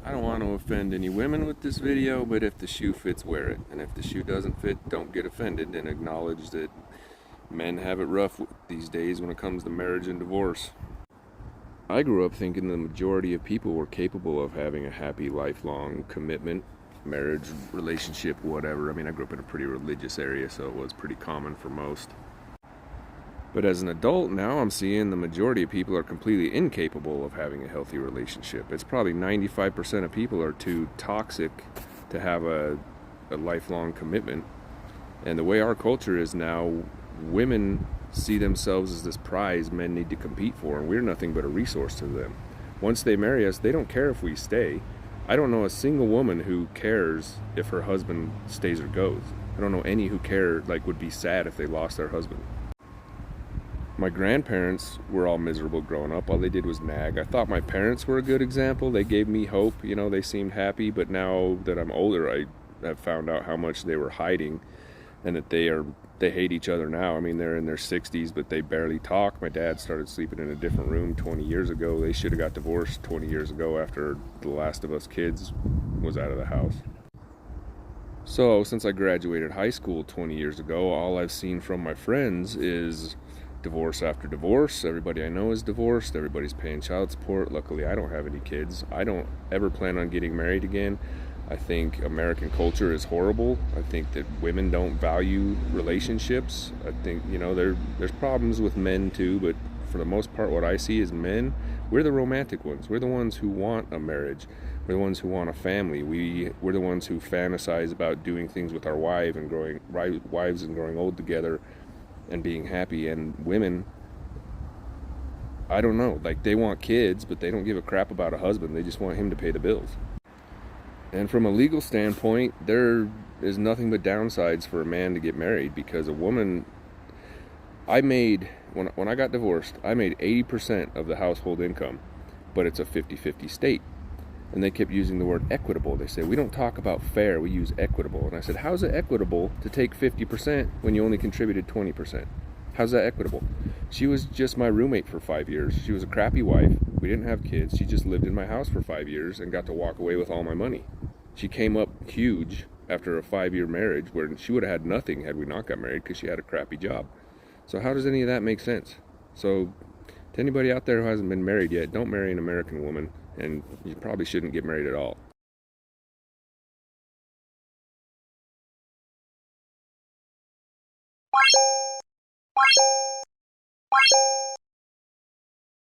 I don't want to offend any women with this video, but if the shoe fits, wear it. And if the shoe doesn't fit, don't get offended and acknowledge that men have it rough these days when it comes to marriage and divorce. I grew up thinking the majority of people were capable of having a happy, lifelong commitment, marriage, relationship, whatever. I mean, I grew up in a pretty religious area, so it was pretty common for most. But as an adult now, I'm seeing the majority of people are completely incapable of having a healthy relationship. It's probably 95% of people are too toxic to have a lifelong commitment. And the way our culture is now, women see themselves as this prize men need to compete for, and we're nothing but a resource to them. Once they marry us, they don't care if we stay. I don't know a single woman who cares if her husband stays or goes. I don't know any who would be sad if they lost their husband. My grandparents were all miserable growing up. All they did was nag. I thought my parents were a good example. They gave me hope. They seemed happy. But now that I'm older, I have found out how much they were hiding, and that they hate each other now. I mean, they're in their 60s, but they barely talk. My dad started sleeping in a different room 20 years ago. They should have got divorced 20 years ago after The Last of Us kids was out of the house. So since I graduated high school 20 years ago, all I've seen from my friends is divorce after divorce. Everybody I know is divorced. Everybody's paying child support. Luckily, I don't have any kids. I don't ever plan on getting married again. I think American culture is horrible. I think that women don't value relationships. I think, there's problems with men too, but for the most part, what I see is men, we're the romantic ones. We're the ones who want a marriage. We're the ones who want a family. We're the ones who fantasize about doing things with our wives and growing old together and being happy. And women, I don't know, they want kids, but they don't give a crap about a husband. They just want him to pay the bills. And from a legal standpoint, there is nothing but downsides for a man to get married, because a woman, when I got divorced, I made 80% of the household income, but it's a 50-50 state. And they kept using the word equitable. They say, we don't talk about fair, we use equitable. And I said, how's it equitable to take 50% when you only contributed 20%? How's that equitable? She was just my roommate for 5 years. She was a crappy wife. We didn't have kids. She just lived in my house for 5 years and got to walk away with all my money. She came up huge after a 5-year marriage, where she would have had nothing had we not got married, because she had a crappy job. So how does any of that make sense? So to anybody out there who hasn't been married yet, don't marry an American woman, and you probably shouldn't get married at all.